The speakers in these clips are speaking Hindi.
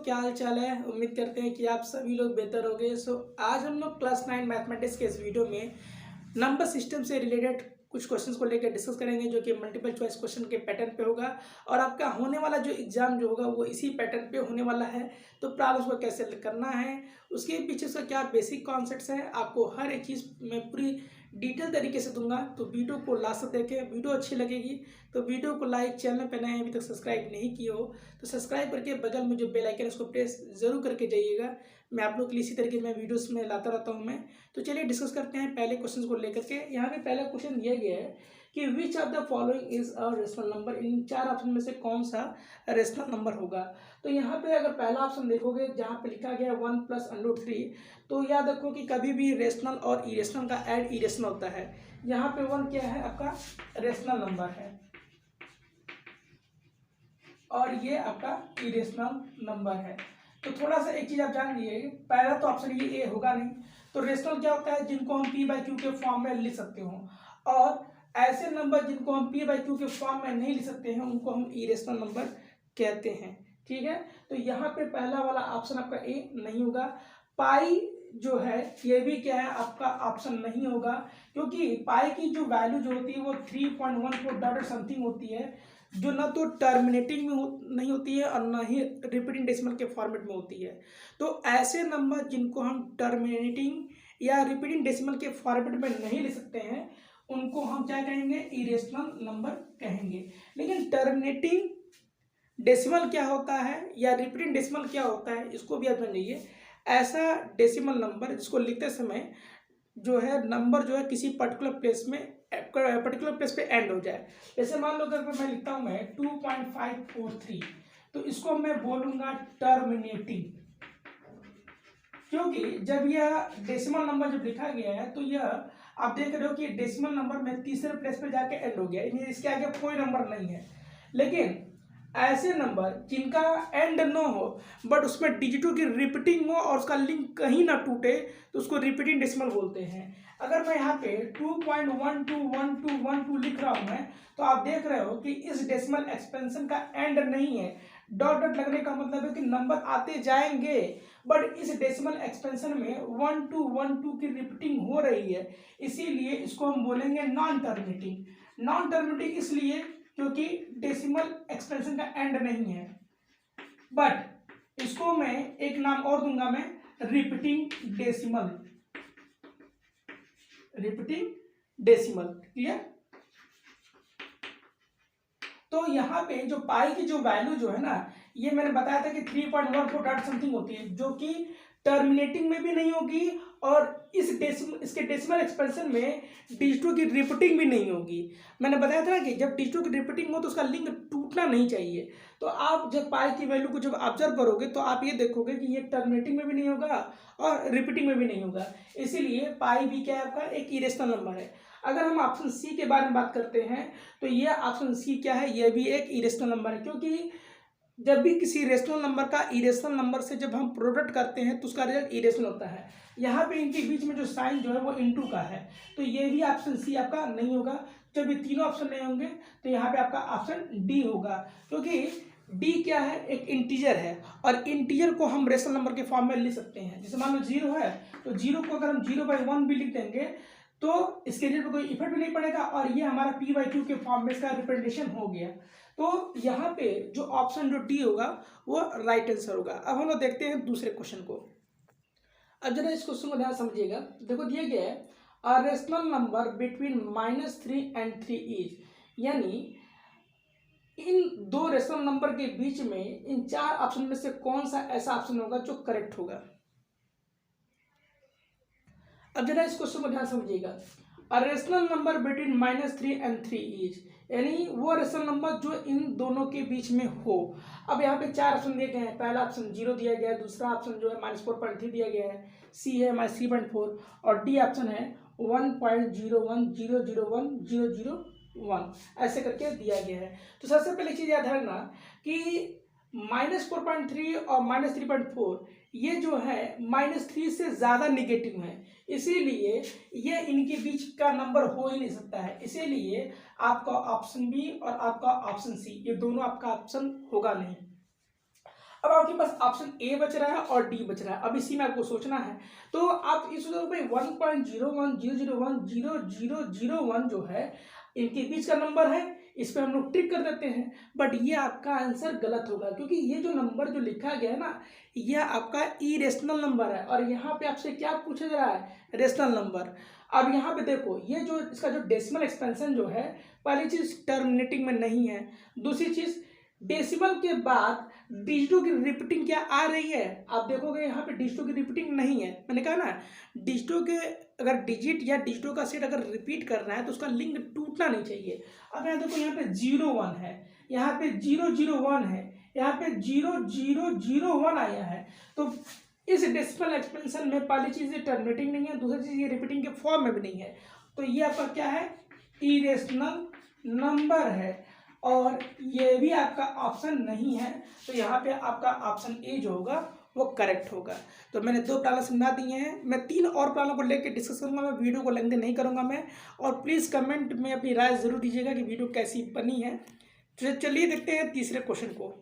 क्या हाल चाल है। उम्मीद करते हैं कि आप सभी लोग बेहतर होंगे। आज हम लोग क्लास 9 मैथमेटिक्स के इस वीडियो में नंबर सिस्टम से रिलेटेड कुछ क्वेश्चंस को लेकर डिस्कस करेंगे, जो कि मल्टीपल चॉइस क्वेश्चन के पैटर्न पे होगा और आपका होने वाला जो एग्जाम जो होगा वो इसी पैटर्न पे होने वाला है। तो प्रॉब्लम्स को कैसे करना है, उसके पीछे से क्या बेसिक कॉन्सेप्ट्स हैं, आपको हर एक चीज़ में पूरी डिटेल तरीके से दूंगा। तो वीडियो को लास्ट तक देखें। वीडियो अच्छी लगेगी तो वीडियो को लाइक, चैनल पर नए अभी तक सब्सक्राइब नहीं किए हो तो सब्सक्राइब करके बगल में जो बेल आइकन है उसको प्रेस जरूर करके जाइएगा। मैं आप लोग के लिए इसी तरीके में वीडियोस में लाता रहता हूं मैं। तो चलिए डिस्कस करते हैं पहले क्वेश्चन को लेकर के। यहाँ पे पहला क्वेश्चन दिया गया है कि which of the following is a rational number. इन चार ऑप्शन में से कौन सा रेशनल नंबर होगा। तो यहाँ पे अगर पहला ऑप्शन देखोगे जहाँ पे लिखा गया 1 + √3, तो याद रखो कि कभी भी रेशनल और इरेशनल का ऐड इरेशनल होता है। यहाँ पे 1 क्या है, आपका रेशनल नंबर है और ये आपका इरेशनल नंबर है। तो थोड़ा सा एक चीज आप जान लीजिए, पहला तो ऑप्शन ये ए होगा नहीं। तो रेशनल क्या होता है, जिनको हम p/q के फॉर्म में लिख सकते हो, और ऐसे नंबर जिनको हम p/q के फॉर्म में नहीं लिख सकते हैं उनको हम इरेशनल नंबर कहते हैं। ठीक है, तो यहाँ पे पहला वाला ऑप्शन आपका ए नहीं होगा। पाई जो है ये भी क्या है, आपका ऑप्शन नहीं होगा, क्योंकि पाई की जो वैल्यू जो होती है वो 3.14 डॉट समथिंग होती है, जो ना तो टर्मिनेटिंग में नहीं होती है और ना ही रिपीटिंग डेसिमल के फॉर्मेट में होती है। तो ऐसे नंबर जिनको हम टर्मिनेटिंग या रिपीटिंग डेसिमल के फॉर्मेट में नहीं ले सकते हैं उनको हम क्या कहेंगे, इरेशनल नंबर कहेंगे। लेकिन टर्मिनेटिंग डेसिमल क्या होता है या रिपीटिंग डेसिमल क्या होता है, इसको भी आप जान जाइए। ऐसा डेसिमल नंबर जिसको लिखते समय जो है नंबर जो है किसी पर्टिकुलर प्लेस पे एंड हो जाए। जैसे मान लो अगर मैं लिखता हूं मैं 2.543, तो इसको मैं बोलूंगा टर्मिनेटिंग, क्योंकि जब यह डेसिमल नंबर जब लिखा गया है तो यह आप देख रहे हो कि डेसिमल नंबर में तीसरे प्लेस पे जाके एंड हो गया, इसके आगे कोई नंबर नहीं है। लेकिन ऐसे नंबर जिनका एंड न हो बट उसमें डिजिटों की रिपीटिंग हो और उसका लिंक कहीं ना टूटे तो उसको रिपीटिंग डेसिमल बोलते हैं। अगर मैं यहाँ पे 2.121212 लिख रहा हूँ मैं, तो आप देख रहे हो कि इस डेसिमल एक्सपेंशन का एंड नहीं है। डॉट डॉट लगने का मतलब है कि नंबर आते जाएंगे, बट इस डेसिमल एक्सपेंशन में 1212 की रिपीटिंग हो रही है, इसीलिए इसको हम बोलेंगे नॉन टर्मिनेटिंग। नॉन टर्मिनेटिंग इसलिए क्योंकि डेसिमल एक्सपेंशन का एंड नहीं है, बट इसको मैं एक नाम और दूंगा, मैं repeating decimal. Repeating decimal, clear. तो यहाँ पे जो पाई की जो वैल्यू जो है ना, ये मैंने बताया था कि 3.14 डॉट समथिंग होती है, जो कि टर्मिनेटिंग में भी नहीं होगी और इसके डेसिमल एक्सपेंशन में डिजिटों की रिपीटिंग भी नहीं होगी। मैंने बताया था ना कि जब डिजिटों की रिपीटिंग हो तो उसका लिंक टूटना नहीं चाहिए। तो आप जब पाई की वैल्यू को जब ऑब्जर्व करोगे तो आप ये देखोगे कि ये टर्मिनेटिंग में भी नहीं होगा और रिपीटिंग में भी नहीं होगा, इसीलिए पाई भी क्या है, आपका एक इरेशनल नंबर है। अगर हम ऑप्शन सी के बारे में बात करते हैं तो ये ऑप्शन सी क्या है, ये भी एक इरेशनल नंबर है, क्योंकि जब भी किसी रेशनल नंबर का इरेशनल नंबर से जब हम प्रोडक्ट करते हैं तो उसका रिजल्ट इरेशनल होता है। यहाँ पे इनके बीच में जो साइन जो है वो इनटू का है, तो ये भी ऑप्शन सी आपका नहीं होगा। जब ये तीनों ऑप्शन नहीं होंगे तो यहाँ पे आपका ऑप्शन डी होगा, क्योंकि डी क्या है, एक इंटीजर है और इंटीजर को हम रेशनल नंबर के फॉर्म में लिख सकते हैं। जैसे मान लो 0 है तो 0 को अगर हम 0/1 भी लिख देंगे तो इसके रिजल्ट पर कोई इफेक्ट भी नहीं पड़ेगा और ये हमारा p/q के फॉर्म में इसका रिप्रेजेंटेशन हो गया। तो यहाँ पे जो ऑप्शन जो डी होगा वो राइट आंसर होगा। अब हम लोग देखते हैं दूसरे क्वेश्चन को। अब जरा इस क्वेश्चन को ध्यान समझिएगा। देखो दिया गया है अ rational number between -3 and 3 is, यानी इन दो रेशनल नंबर के बीच में इन चार ऑप्शन में से कौन सा ऐसा ऑप्शन होगा जो करेक्ट होगा। अब जरा इस क्वेश्चन को ध्यान समझिएगा। अ rational number between -3 and 3 is, यानी वो रेशनल नंबर जो इन दोनों के बीच में हो। अब यहाँ पे चार ऑप्शन दिए गए हैं। पहला ऑप्शन 0 दिया गया है, दूसरा ऑप्शन जो है -4.3 दिया गया है, सी है -3.4 और डी ऑप्शन है 1.010010001 ऐसे करके दिया गया है। तो सबसे पहले चीज याद रखना कि -4.3 और -3.4 ये जो है -3 से ज़्यादा निगेटिव है, इसीलिए ये इनके बीच का नंबर हो ही नहीं सकता है। इसीलिए आपका ऑप्शन बी और आपका ऑप्शन सी ये दोनों आपका ऑप्शन होगा नहीं। अब आपके पास ऑप्शन ए बच रहा है और डी बच रहा है। अब इसी में आपको सोचना है, तो आप इस भाई 1.0100100001 जो है इनके बीच का नंबर है, इस पे हम लोग टिक कर देते हैं। बट ये आपका आंसर गलत होगा, क्योंकि ये जो नंबर जो लिखा गया है ना, यह आपका इरेशनल नंबर है और यहाँ पे आपसे क्या पूछा जा रहा है, रेशनल नंबर। अब यहाँ पे देखो, ये जो इसका जो डेसिमल एक्सपेंशन जो है, पहली चीज टर्मिनेटिंग में नहीं है, दूसरी चीज डेसिमल के बाद डिजिटों की रिपीटिंग क्या आ रही है, आप देखोगे यहाँ पे डिजिटों की रिपीटिंग नहीं है। मैंने कहा ना, डिजिटों के अगर डिजिट या डिजिटों का सेट अगर रिपीट करना है तो उसका लिंक टूटना नहीं चाहिए। अब यहाँ देखो, यहाँ पे 01 है, यहाँ पे 001 है, यहाँ पे 0001 आया है। तो इस डेसिमल एक्सपेंशन में पहली चीज ये टर्मिनेटिंग नहीं है, दूसरी चीज ये रिपीटिंग के फॉर्म में भी नहीं है। तो ये आपका क्या है, इरेशनल नंबर है और ये भी आपका ऑप्शन नहीं है। तो यहाँ पे आपका ऑप्शन ए जो होगा वो करेक्ट होगा। तो मैंने 2 प्रॉब्लम समझा दिए हैं, मैं 3 और प्रॉब्लम को लेकर डिस्कस करूंगा, मैं वीडियो को लेंथी नहीं करूंगा मैं। और प्लीज़ कमेंट में अपनी राय ज़रूर दीजिएगा कि वीडियो कैसी बनी है। तो चलिए देखते हैं तीसरे क्वेश्चन को।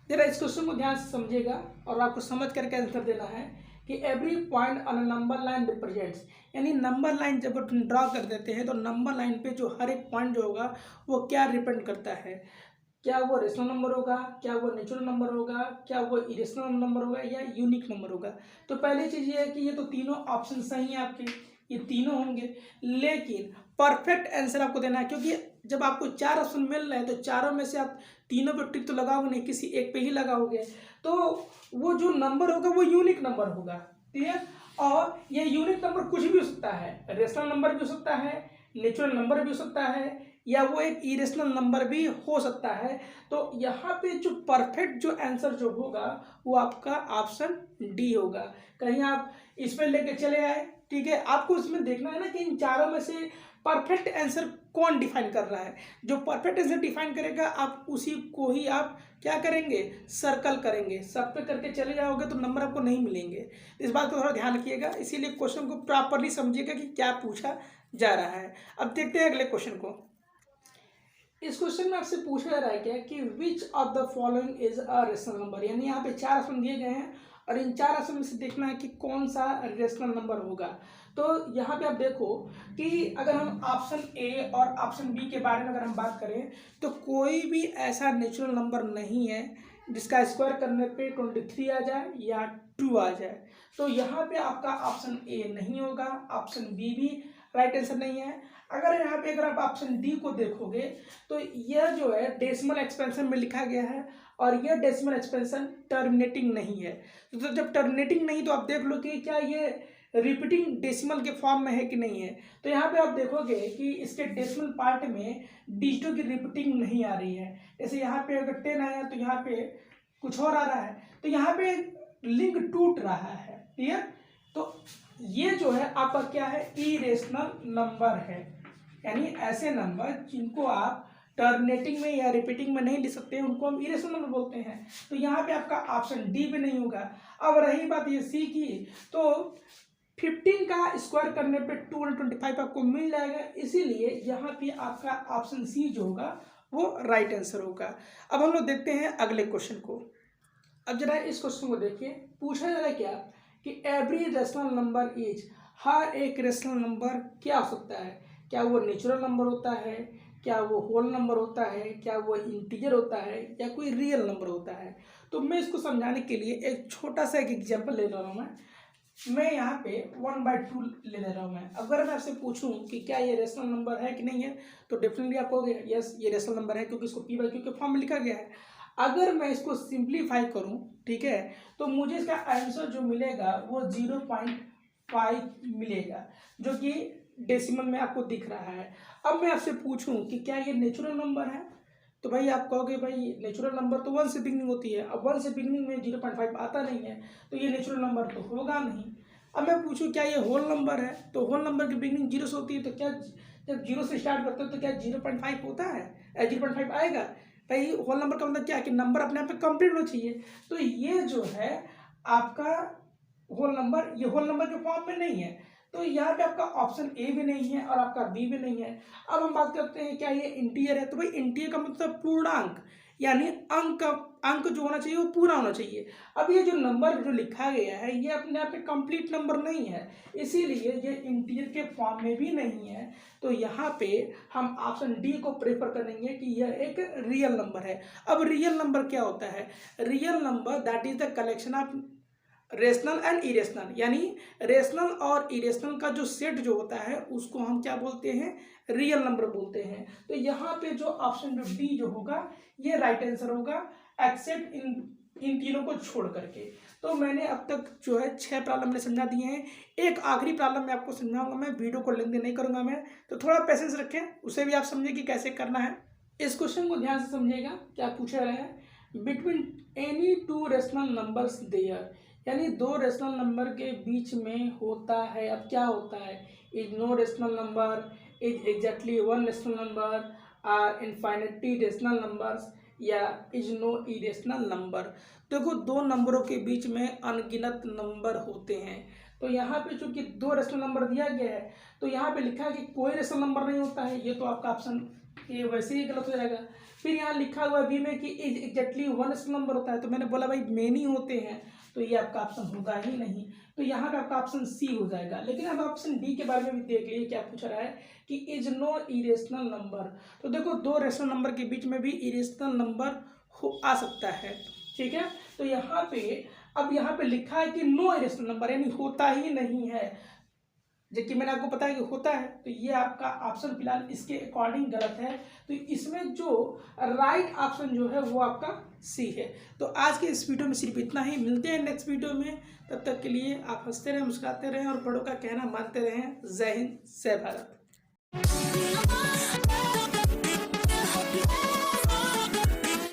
जरा इस क्वेश्चन को ध्यान से समझिएगा और आपको समझ करके आंसर देना है कि every point on a number line represents, यानी नंबर लाइन जब ड्रॉ कर देते हैं तो नंबर लाइन पे जो हर एक पॉइंट जो होगा वो क्या रिप्रेजेंट करता है, क्या वो रेशनल नंबर होगा, क्या वो नेचुरल नंबर होगा, क्या वो इरेशनल नंबर होगा या यूनिक नंबर होगा। तो पहली चीज़ ये है कि ये तो तीनों ऑप्शन सही है आपके, ये तीनों होंगे, लेकिन परफेक्ट आंसर आपको देना है, क्योंकि जब आपको 4 ऑप्शन मिल रहे हैं तो चारों में से आप तीनों पे टिक तो लगाओगे नहीं, किसी एक पे ही लगाओगे। तो वो जो नंबर होगा वो यूनिक नंबर होगा, ठीक है। और ये यूनिक नंबर कुछ भी हो सकता है, रेशनल नंबर भी हो सकता है, नेचुरल नंबर भी हो सकता है, या वो एक इरेशनल नंबर भी हो सकता है। तो यहाँ पे जो परफेक्ट जो आंसर जो होगा वो आपका ऑप्शन डी होगा। कहीं आप इस पर लेके चले आए, ठीक है, आपको इसमें देखना है ना कि इन चारों में से परफेक्ट आंसर कौन डिफाइन कर रहा है। जो परफेक्ट आंसर डिफाइन करेगा आप उसी को ही आप क्या करेंगे, सर्कल करेंगे। सब पे करके चले जाओगे तो नंबर आपको नहीं मिलेंगे। इस बात को थोड़ा ध्यान रखिएगा, इसीलिए क्वेश्चन को प्रॉपरली समझिएगा कि क्या पूछा जा रहा है। अब देखते हैं अगले क्वेश्चन को। इस क्वेश्चन में आपसे पूछा जा रहा है क्या कि which of the following is a rational number, यानी यहाँ पे 4 ऑप्शन दिए गए हैं और इन 4 ऑप्शन में से देखना है कि कौन सा रेशनल नंबर होगा। तो यहाँ पे आप देखो कि अगर हम ऑप्शन ए और ऑप्शन बी के बारे में अगर हम बात करें तो कोई भी ऐसा नेचुरल नंबर नहीं है जिसका स्क्वायर करने पे 23 आ जाए या 2 आ जाए। तो यहाँ पे आपका ऑप्शन ए नहीं होगा, ऑप्शन बी भी राइट आंसर नहीं है। अगर यहाँ पे अगर आप ऑप्शन डी को देखोगे तो यह जो है डेसिमल एक्सपेंशन में लिखा गया है और यह डेसिमल एक्सपेंशन टर्मिनेटिंग नहीं है। तो जब टर्मिनेटिंग नहीं तो आप देख लो कि क्या ये रिपीटिंग डेसिमल के फॉर्म में है कि नहीं है। तो यहाँ पे आप देखोगे कि इसके डेसिमल पार्ट में डिजिटों की रिपीटिंग नहीं आ रही है। जैसे यहाँ पे अगर 10 आया तो यहाँ पे कुछ और आ रहा है, तो यहाँ पे लिंक टूट रहा है, क्लियर। तो ये जो है आपका क्या है, इरेशनल नंबर है, यानी ऐसे नंबर जिनको आप टर्मिनेटिंग में या रिपीटिंग में नहीं लिख सकते हैं उनको हम इरेशनल नंबर बोलते हैं। तो यहाँ पे आपका ऑप्शन डी भी नहीं होगा। अब रही बात ये सी की, तो 15 का स्क्वायर करने पे 225 आपको मिल जाएगा, इसीलिए यहाँ पे आपका ऑप्शन सी जो होगा वो राइट आंसर होगा। अब हम लोग देखते हैं अगले क्वेश्चन को। अब जरा इस क्वेश्चन को देखिए, पूछा जा रहा है क्या कि एवरी रेशनल नंबर इज, हर एक रेशनल नंबर क्या हो सकता है, क्या वो नेचुरल नंबर होता है, क्या वो होल नंबर होता है, क्या वो इंटीजर होता है, या कोई रियल नंबर होता है। तो मैं इसको समझाने के लिए एक छोटा सा एक एग्जांपल ले रहा हूँ। मैं यहाँ पे 1/2 ले रहा हूँ। मैं अगर मैं आपसे पूछूं कि क्या ये रेशनल नंबर है कि नहीं है, तो डेफिनेटली आप कहोगे यस ये रेशनल नंबर है, क्योंकि इसको p/q के फॉर्म में लिखा गया है। अगर मैं इसको सिंप्लीफाई करूं, ठीक है, तो मुझे इसका आंसर जो मिलेगा वो 0.5 मिलेगा, जो कि डेसिमल में आपको दिख रहा है। अब मैं आपसे पूछूं कि क्या ये नेचुरल नंबर है, तो भाई आप कहोगे भाई नेचुरल नंबर तो 1 से बिगनिंग होती है। अब 1 से बिगनिंग में 0.5 आता नहीं है, तो ये नेचुरल नंबर तो होगा नहीं। अब मैं पूछूं क्या ये होल नंबर है, तो होल नंबर की बिगनिंग 0 से होती है, तो क्या जब 0 से स्टार्ट करते हो तो क्या 0.5 होता है, 0.5 आएगा। भाई होल नंबर का मतलब क्या है कि नंबर अपने आप में कंप्लीट होना चाहिए। तो ये जो है आपका होल नंबर, ये होल नंबर के फॉर्म में नहीं है। तो यहाँ पे आपका ऑप्शन ए भी नहीं है और आपका बी भी नहीं है। अब हम बात करते हैं क्या ये इंटीजर है, तो भाई इंटीजर का मतलब पूर्णांक, यानी अंक जो होना चाहिए वो पूरा होना चाहिए। अब ये जो नंबर जो लिखा गया है ये अपने आप में कंप्लीट नंबर नहीं है, इसीलिए ये इंटीजर के फॉर्म में भी नहीं है। तो यहाँ पे हम ऑप्शन डी को प्रेफर करेंगे कि यह एक रियल नंबर है। अब रियल नंबर क्या होता है? Real number that is the collection of rational and irrational, यानी रेशनल और इरेशनल का जो सेट जो होता है उसको हम क्या बोलते हैं? रियल नंबर बोलते हैं। तो यहाँ पे जो ऑप्शन जो डी जो होगा ये राइट आंसर होगा, एक्सेप्ट इन तीनों को छोड़ करके। तो मैंने अब तक जो है 6 प्रॉब्लम मैंने समझा दिए हैं। एक आखिरी प्रॉब्लम मैं आपको समझाऊंगा, मैं वीडियो को लेंदी नहीं करूंगा मैं, तो थोड़ा पेशेंस रखें, उसे भी आप समझें कि कैसे करना है। इस क्वेश्चन को ध्यान से समझिएगा, क्या पूछा रहा है? Between any two rational numbers there, यानी दो रेशनल नंबर के बीच में होता है। अब क्या होता है? Is no rational number, is exactly one rational number, are infinity rational numbers, या इज नो इरेशनल नंबर। देखो दो नंबरों के बीच में अनगिनत नंबर होते हैं। तो यहाँ पे चूंकि दो रेशनल नंबर दिया गया है तो यहाँ पे लिखा है कि कोई रेशनल नंबर नहीं होता है, ये तो आपका ऑप्शन ये वैसे ही गलत हो जाएगा। फिर यहाँ लिखा हुआ बी में कि is exactly one rational number होता है, तो मैंने बोला भाई मेनी होते हैं, तो ये आपका ऑप्शन होगा ही नहीं। तो यहाँ पे आपका ऑप्शन सी हो जाएगा। लेकिन अब ऑप्शन डी के बारे में भी देख लीजिए, क्या पूछा रहा है कि इज नो इरेशनल नंबर। तो देखो दो रेशनल नंबर के बीच में भी इरेशनल नंबर आ सकता है, ठीक है। तो यहाँ पे अब यहाँ पे लिखा है कि नो इरेशनल नंबर, यानी होता ही नहीं है, जबकि मैंने आपको बताया कि होता है। तो ये आपका ऑप्शन फिलहाल इसके अकॉर्डिंग गलत है। तो इसमें जो राइट ऑप्शन जो है वो आपका सी है। तो आज के इस वीडियो में सिर्फ इतना ही, मिलते हैं नेक्स्ट वीडियो में। तब तक के लिए आप हंसते रहें, मुस्कुराते रहें और बड़ों का कहना मानते रहें। जय हिंद, जय भारत।